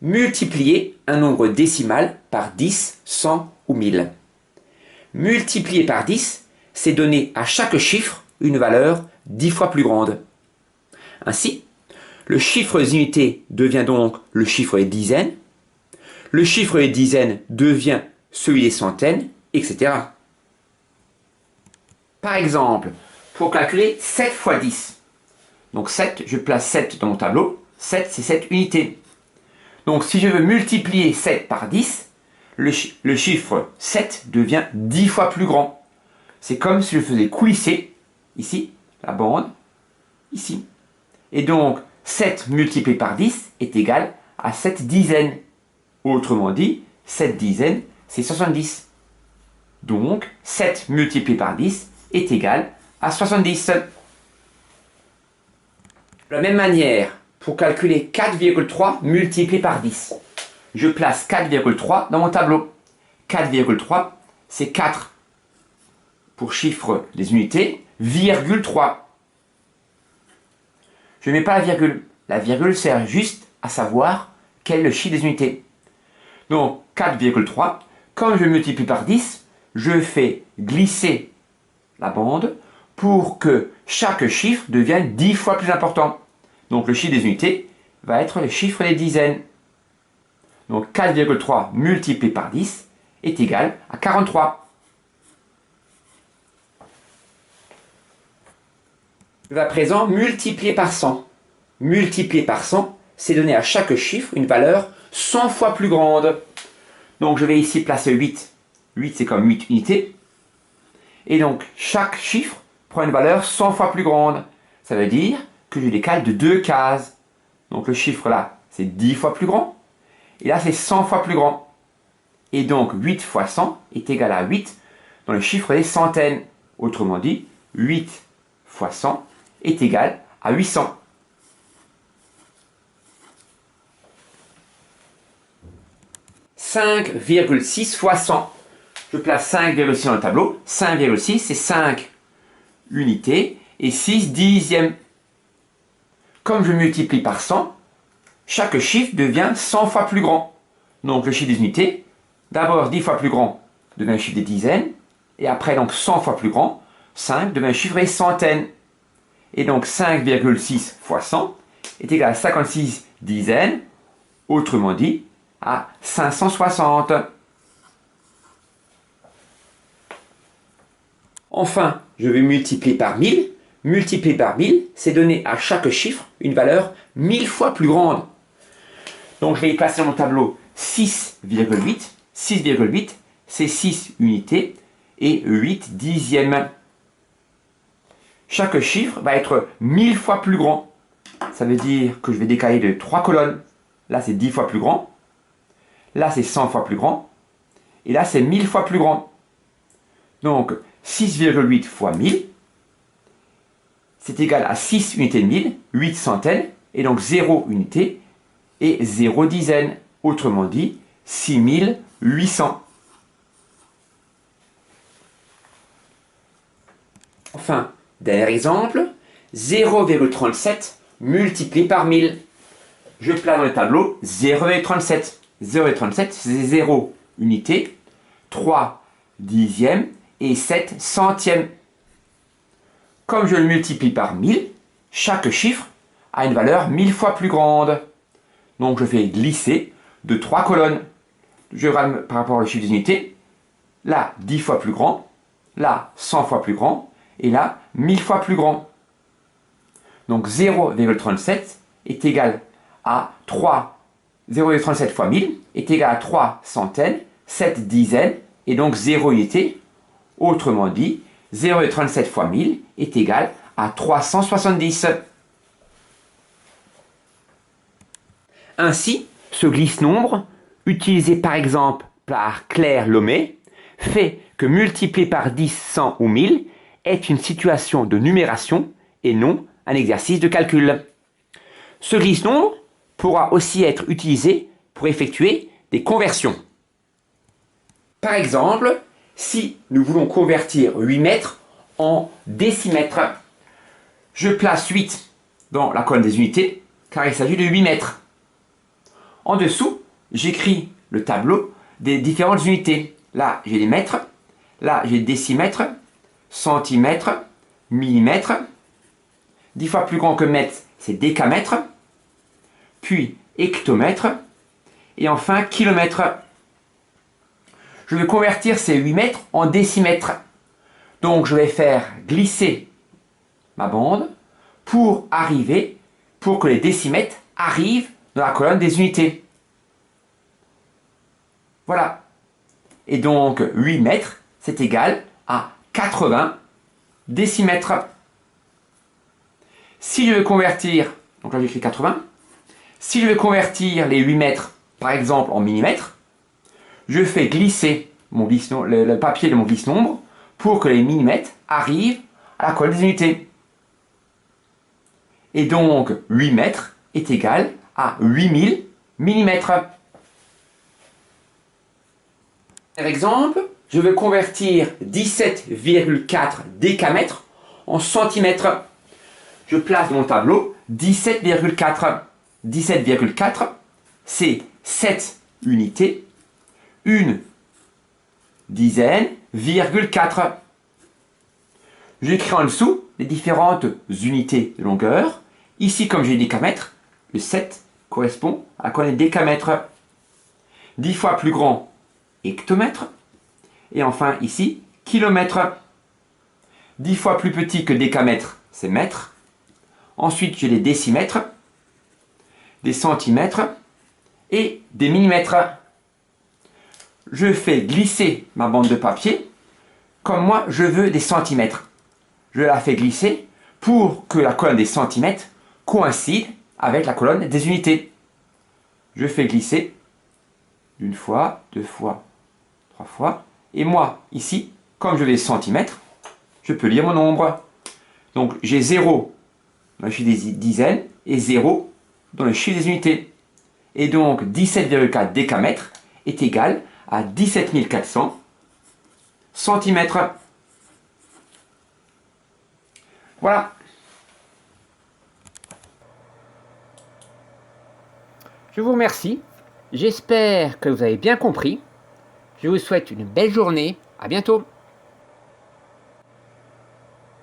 multiplier un nombre décimal par 10, 100 ou 1000. Multiplier par 10, c'est donner à chaque chiffre une valeur 10 fois plus grande. Ainsi, le chiffre des unités devient donc le chiffre des dizaines, le chiffre des dizaines devient celui des centaines, etc. Par exemple, pour calculer 7 fois 10, donc 7, je place 7 dans mon tableau, 7 c'est 7 unités. Donc si je veux multiplier 7 par 10, le chiffre 7 devient 10 fois plus grand. C'est comme si je faisais coulisser, ici, la bande, ici. Et donc 7 multiplié par 10 est égal à 7 dizaines. Autrement dit, 7 dizaines, c'est 70. Donc 7 multiplié par 10 est égal à 70. De la même manière, pour calculer 4,3 multiplié par 10, je place 4,3 dans mon tableau. 4,3, c'est 4 pour chiffre des unités, virgule 3. Je ne mets pas la virgule. La virgule sert juste à savoir quel est le chiffre des unités. Donc 4,3, quand je multiplie par 10, je fais glisser la bande pour que chaque chiffre devienne 10 fois plus important. Donc le chiffre des unités va être le chiffre des dizaines. Donc 4,3 multiplié par 10 est égal à 43. Je vais à présent multiplier par 100. Multiplier par 100, c'est donner à chaque chiffre une valeur 100 fois plus grande. Donc je vais ici placer 8. 8 c'est comme 8 unités. Et donc chaque chiffre prend une valeur 100 fois plus grande. Ça veut dire que je décale de 2 cases. Donc le chiffre là, c'est 10 fois plus grand. Et là, c'est 100 fois plus grand. Et donc 8 fois 100 est égal à 8 dans le chiffre des centaines. Autrement dit, 8 fois 100 est égal à 800. « 5,6 fois 100. Je place 5,6 dans le tableau. 5,6, c'est 5 unités et 6 dixièmes. Comme je multiplie par 100, chaque chiffre devient 100 fois plus grand. Donc le chiffre des unités, d'abord 10 fois plus grand, devient le chiffre des dizaines, et après donc 100 fois plus grand, 5 devient le chiffre des centaines. Et donc 5,6 fois 100 est égal à 56 dizaines, autrement dit, à 560. Enfin, je vais multiplier par 1000. Multiplier par 1000, c'est donner à chaque chiffre une valeur 1000 fois plus grande. Donc je vais y placer dans mon tableau 6,8. 6,8, c'est 6 unités et 8 dixièmes. Chaque chiffre va être 1000 fois plus grand. Ça veut dire que je vais décaler de 3 colonnes. Là, c'est 10 fois plus grand. Là, c'est 100 fois plus grand. Et là, c'est 1000 fois plus grand. Donc, 6,8 fois 1000, c'est égal à 6 unités de 1000, 8 centaines, et donc 0 unité et 0 dizaine. Autrement dit, 6800. Enfin, dernier exemple, 0,37 multiplié par 1000. Je place dans le tableau 0,37. 0,37, c'est 0 unité, 3 dixièmes et 7 centièmes. Comme je le multiplie par 1000, chaque chiffre a une valeur 1000 fois plus grande. Donc je fais glisser de 3 colonnes. Je rame par rapport au chiffre des unités. Là, 10 fois plus grand. Là, 100 fois plus grand. Et là, 1000 fois plus grand. Donc 0,37 est égal à 3. 0,37 fois 1000 est égal à 3 centaines, 7 dizaines et donc 0 unité. Autrement dit, 0,37 fois 1000 est égal à 370. Ainsi, ce glisse-nombre, utilisé par exemple par Claire Lomé, fait que multiplier par 10, 100 ou 1000 est une situation de numération et non un exercice de calcul. Ce glisse-nombre pourra aussi être utilisé pour effectuer des conversions. Par exemple, si nous voulons convertir 8 mètres en décimètres, je place 8 dans la colonne des unités car il s'agit de 8 mètres. En dessous, j'écris le tableau des différentes unités. Là, j'ai les mètres. Là, j'ai décimètres, centimètres, millimètres. 10 fois plus grand que mètre, c'est décamètre. Puis hectomètre. Et enfin, kilomètre. Je vais convertir ces 8 mètres en décimètres. Donc, je vais faire glisser ma bande pour que les décimètres arrivent dans la colonne des unités. Voilà. Et donc, 8 mètres, c'est égal à 80 décimètres. Si je veux convertir, donc là j'écris 80, si je veux convertir les 8 mètres, par exemple, en millimètres, je fais glisser le papier de mon glisse-nombre pour que les millimètres arrivent à la colonne des unités. Et donc, 8 mètres est égal à 8000 millimètres. Par exemple, je veux convertir 17,4 décamètres en centimètres. Je place dans mon tableau 17,4. 17,4, c'est 7 unités, une dizaine, virgule 4. J'écris en dessous les différentes unités de longueur. Ici, comme j'ai décamètre, le 7 correspond à la colonne des décamètres. 10 fois plus grand, hectomètre. Et enfin, ici, kilomètre. 10 fois plus petit que décamètre, c'est mètre. Ensuite, j'ai les décimètres, des centimètres et des millimètres. Je fais glisser ma bande de papier comme moi je veux des centimètres. Je la fais glisser pour que la colonne des centimètres coïncide avec la colonne des unités. Je fais glisser une fois, deux fois, trois fois. Et moi, ici, comme je vais centimètres, je peux lire mon nombre. Donc j'ai 0 dans le chiffre des dizaines et 0 dans le chiffre des unités. Et donc 17,4 décamètres est égal à 17 400 centimètres. Voilà. Je vous remercie. J'espère que vous avez bien compris. Je vous souhaite une belle journée. À bientôt.